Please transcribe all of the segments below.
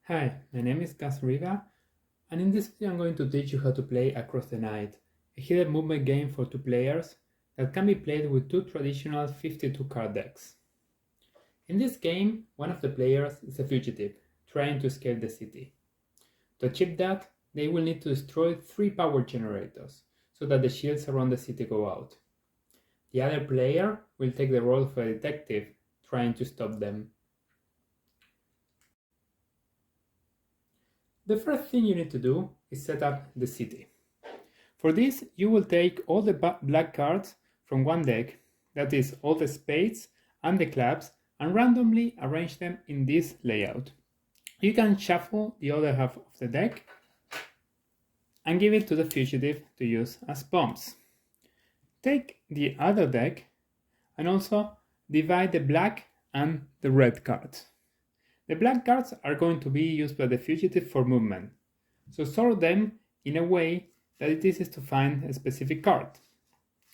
Hi, my name is Gus Riva, and in this video I'm going to teach you how to play Across the Night, a hidden movement game for 2 players that can be played with 2 traditional 52 card decks. In this game, one of the players is a fugitive, trying to escape the city. To achieve that, they will need to destroy 3 power generators, so that the shields around the city go out. The other player will take the role of a detective, trying to stop them. The first thing you need to do is set up the city. For this, you will take all the black cards from one deck, that is, all the spades and the clubs, and randomly arrange them in this layout. You can shuffle the other half of the deck and give it to the fugitive to use as bombs. Take the other deck and also divide the black and the red cards. The black cards are going to be used by the fugitive for movement, so sort them in a way that it is easy to find a specific card.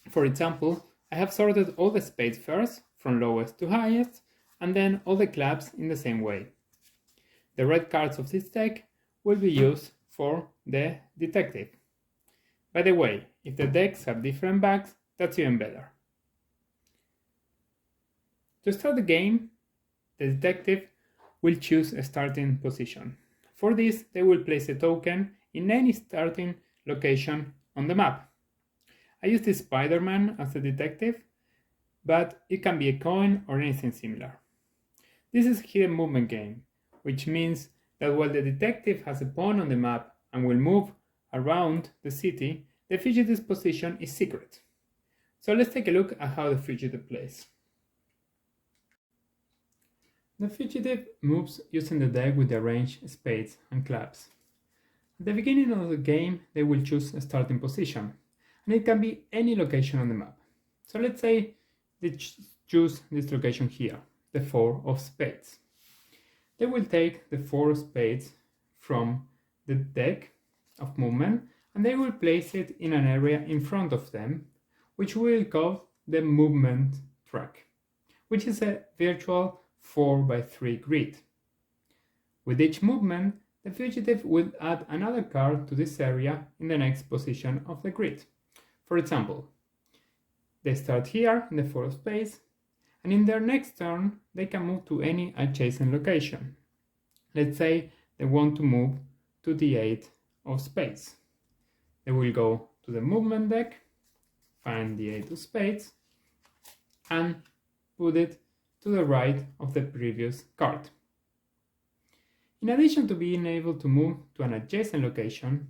For example, I have sorted all the spades first, from lowest to highest, and then all the clubs in the same way. The red cards of this deck will be used for the detective. By the way, if the decks have different backs, that's even better. To start the game, the detective will choose a starting position. For this, they will place a token in any starting location on the map. I use this Spider-Man as a detective, but it can be a coin or anything similar. This is a hidden movement game, which means that while the detective has a pawn on the map and will move around the city, the fugitive's position is secret. So let's take a look at how the fugitive plays. The fugitive moves using the deck with the arranged spades and clubs. At the beginning of the game, they will choose a starting position, and it can be any location on the map. So let's say they choose this location here, the 4 of spades. They will take the 4 of spades from the deck of movement, and they will place it in an area in front of them, which we will call the movement track, which is a virtual 4x3 grid. With each movement, the fugitive will add another card to this area in the next position of the grid. For example, they start here in the 4 of spades, and in their next turn they can move to any adjacent location. Let's say they want to move to the 8 of spades. They will go to the movement deck, find the 8 of spades, and put it to the right of the previous card. In addition to being able to move to an adjacent location,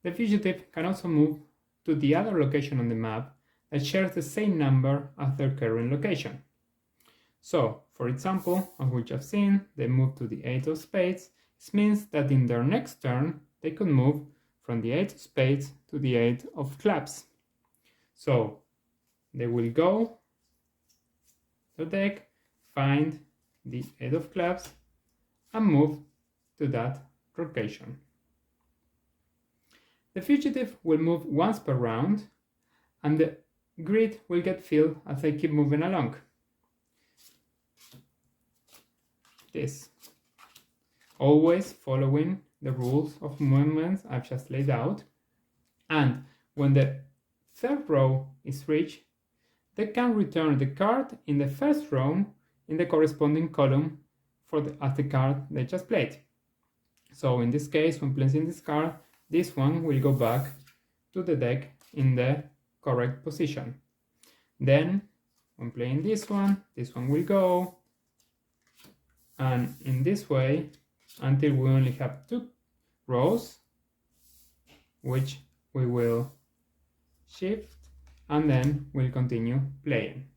the fugitive can also move to the other location on the map that shares the same number as their current location. So, for example, as we just seen, they move to the 8 of spades. This means that in their next turn, they could move from the 8 of spades to the 8 of clubs. So, they will go to the deck, find the 8 of clubs, and move to that location. The fugitive will move once per round, and the grid will get filled as they keep moving along. This, always following the rules of movements I've just laid out, and when the third row is reached, they can return the card in the first row in the corresponding column as the card they just played. So in this case, when placing this card, this one will go back to the deck in the correct position. Then, when playing this one will go, and in this way, until we only have 2 rows, which we will shift, and then we'll continue playing.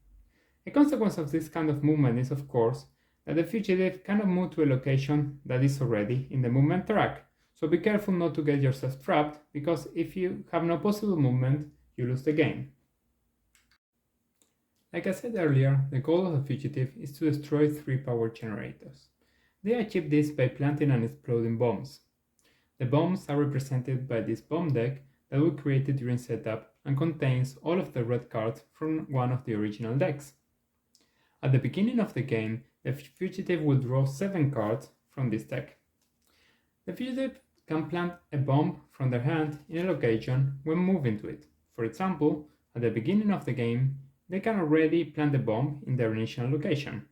A consequence of this kind of movement is, of course, that the fugitive cannot move to a location that is already in the movement track. So be careful not to get yourself trapped, because if you have no possible movement, you lose the game. Like I said earlier, the goal of the fugitive is to destroy 3 power generators. They achieve this by planting and exploding bombs. The bombs are represented by this bomb deck that we created during setup and contains all of the red cards from one of the original decks. At the beginning of the game, the fugitive will draw 7 cards from this deck. The fugitive can plant a bomb from their hand in a location when moving to it. For example, at the beginning of the game, they can already plant the bomb in their initial location.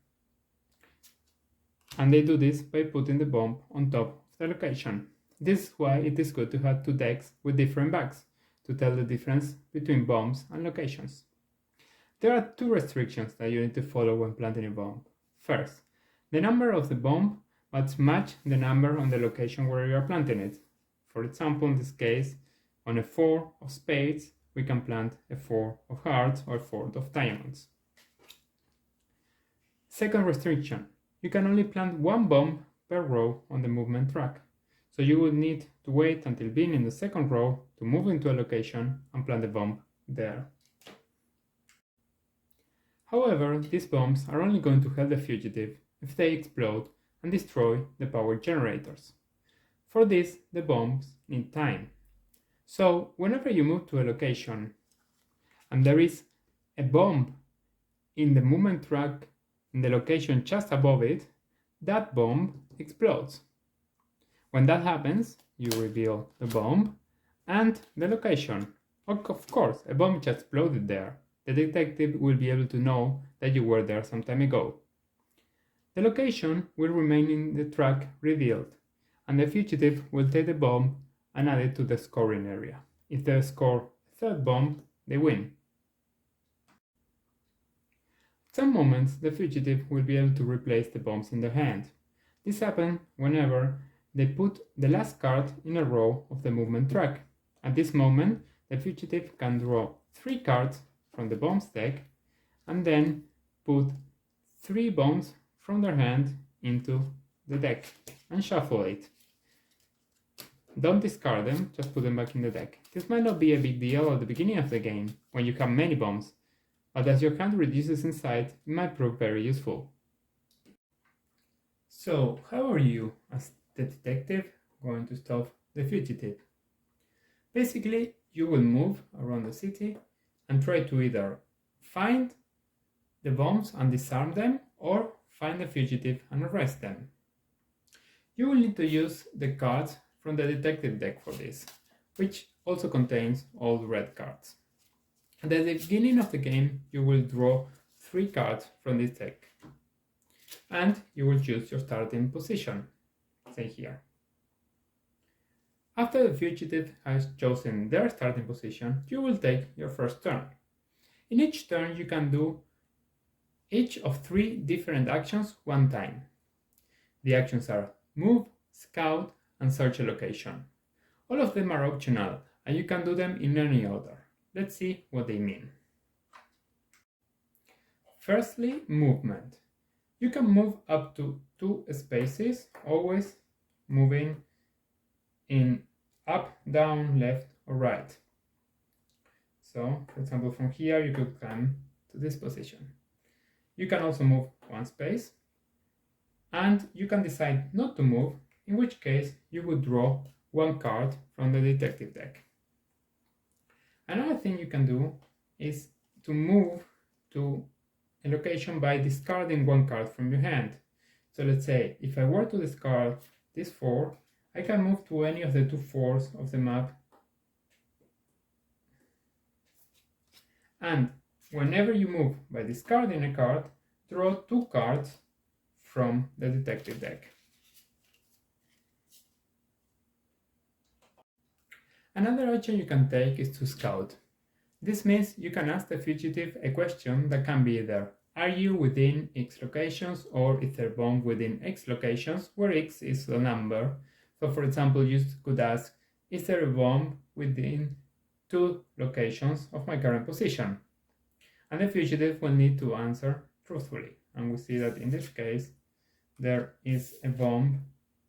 And they do this by putting the bomb on top of the location. This is why it is good to have two decks with different bags to tell the difference between bombs and locations. There are two restrictions that you need to follow when planting a bomb. First, the number of the bomb must match the number on the location where you are planting it. For example, in this case, on a 4 of spades, we can plant a 4 of hearts or a 4 of diamonds. Second restriction, you can only plant one bomb per row on the movement track. So you would need to wait until being in the second row to move into a location and plant the bomb there. However, these bombs are only going to help the fugitive if they explode and destroy the power generators. For this, the bombs need time. So, whenever you move to a location and there is a bomb in the movement track in the location just above it, that bomb explodes. When that happens, you reveal the bomb and the location. Of course, a bomb just exploded there. The detective will be able to know that you were there some time ago. The location will remain in the track revealed, and the fugitive will take the bomb and add it to the scoring area. If they score a third bomb, they win. At some moments, the fugitive will be able to replace the bombs in their hand. This happens whenever they put the last card in a row of the movement track. At this moment, the fugitive can draw 3 cards from the bombs deck and then put 3 bombs from their hand into the deck and shuffle it. Don't discard them, just put them back in the deck. This might not be a big deal at the beginning of the game when you have many bombs, but as your hand reduces in size, it might prove very useful. So, how are you as the detective going to stop the fugitive? Basically, you will move around the city and try to either find the bombs and disarm them or find the fugitive and arrest them. You will need to use the cards from the detective deck for this, which also contains all the red cards. At the beginning of the game, you will draw 3 cards from this deck, and you will choose your starting position, say here. After the fugitive has chosen their starting position, you will take your first turn. In each turn, you can do each of 3 different actions one time. The actions are move, scout, and search a location. All of them are optional, and you can do them in any order. Let's see what they mean. Firstly, movement. You can move up to 2 spaces, always moving in up, down, left, or right. So, for example, from here you could come to this position. You can also move 1 space, and you can decide not to move, in which case you would draw 1 card from the detective deck. Another thing you can do is to move to a location by discarding 1 card from your hand. So let's say if I were to discard this 4, I can move to any of the 2 4s of the map. And whenever you move by discarding a card, draw 2 cards from the detective deck. Another action you can take is to scout. This means you can ask the fugitive a question that can be either, are you within X locations, or is there a bomb within X locations, where X is the number. So for example, you could ask, is there a bomb within 2 locations of my current position? And the fugitive will need to answer truthfully. And we see that in this case, there is a bomb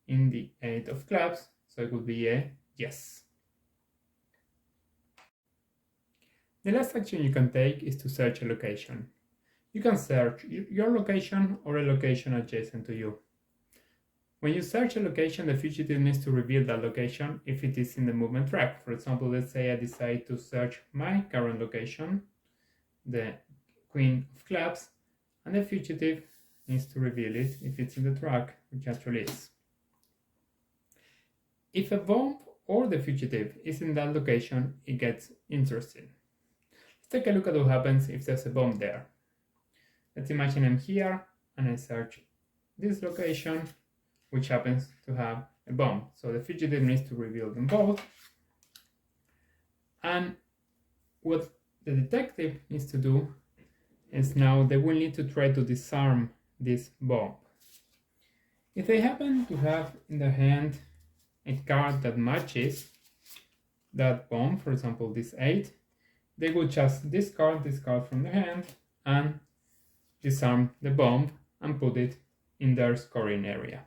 in the 8 of clubs, so it would be a yes. The last action you can take is to search a location. You can search your location or a location adjacent to you. When you search a location, the fugitive needs to reveal that location if it is in the movement track. For example, let's say I decide to search my current location, the Queen of Clubs, and the fugitive needs to reveal it if it's in the track, which actually is. If a bomb or the fugitive is in that location, it gets interesting. Let's take a look at what happens if there's a bomb there. Let's imagine I'm here and I search this location, which happens to have a bomb. So the fugitive needs to reveal them both. And what the detective needs to do is now they will need to try to disarm this bomb. If they happen to have in their hand a card that matches that bomb, for example this 8, they will just discard this card from their hand and disarm the bomb and put it in their scoring area.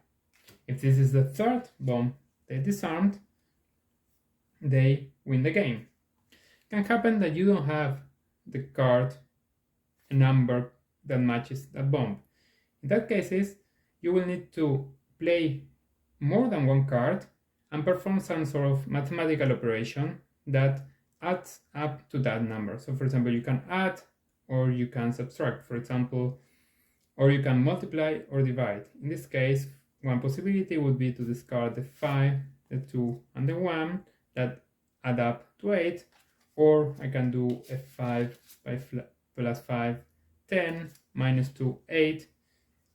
If this is the third bomb they disarmed, they win the game. It can happen that you don't have the card, a number that matches that bomb. In that cases, you will need to play more than one card and perform some sort of mathematical operation that adds up to that number. So for example, you can add or you can subtract, for example, or you can multiply or divide. In this case, one possibility would be to discard the 5, the 2, and the 1 that add up to 8, or I can do a 5 plus 5, 10, minus 2, 8,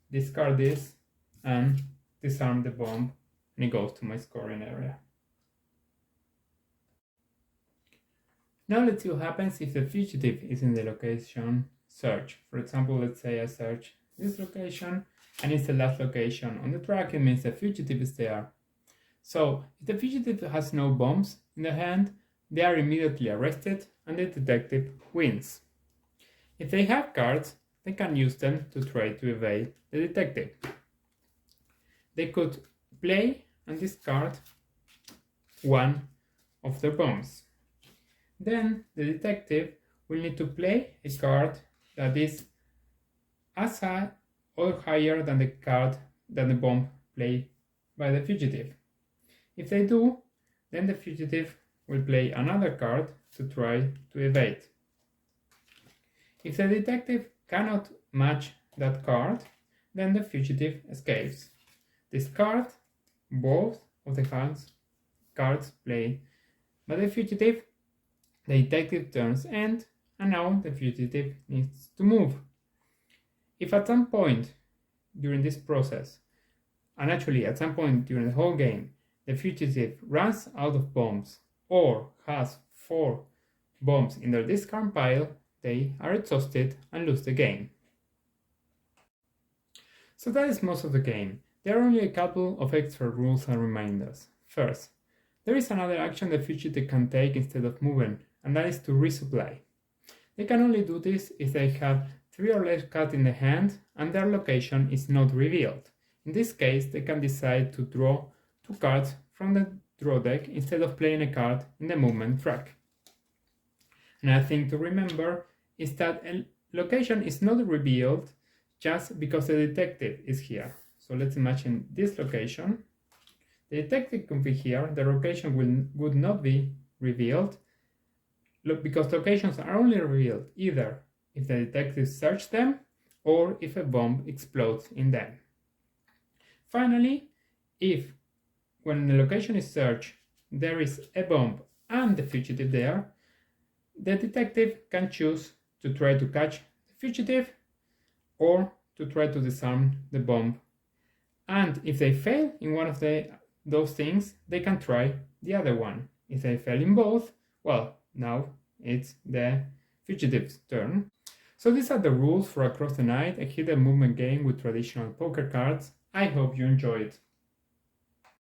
discard this, and disarm the bomb, and it goes to my scoring area. Now let's see what happens if the fugitive is in the location search. For example, let's say I search this location, and it's the last location on the track. It means the fugitive is there. So if the fugitive has no bombs in the hand, they are immediately arrested and the detective wins. If they have cards, they can use them to try to evade the detective. They could play and discard one of their bombs. Then the detective will need to play a card that is as high or higher than the card than the bomb played by the fugitive. If they do, then the fugitive will play another card to try to evade. If the detective cannot match that card, then the fugitive escapes. Discard both of the cards played by the fugitive. The detective turns end, and now the fugitive needs to move. If at some point during this process, and actually at some point during the whole game, the fugitive runs out of bombs or has 4 bombs in their discard pile, they are exhausted and lose the game. So that is most of the game. There are only a couple of extra rules and reminders. First, there is another action the fugitive can take instead of moving, and that is to resupply. They can only do this if they have 3 or less cards in the hand and their location is not revealed. In this case, they can decide to draw 2 cards from the draw deck instead of playing a card in the movement track. Another thing to remember is that a location is not revealed just because the detective is here. So let's imagine this location. The detective could be here, the location would not be revealed because locations are only revealed either if the detectives search them or if a bomb explodes in them. Finally, if when the location is searched there is a bomb and the fugitive there, the detective can choose to try to catch the fugitive or to try to disarm the bomb. And if they fail in one of those things, they can try the other one. If they fail in both, well, now it's the fugitive's turn. So these are the rules for Across the Night, a hidden movement game with traditional poker cards. I hope you enjoyed.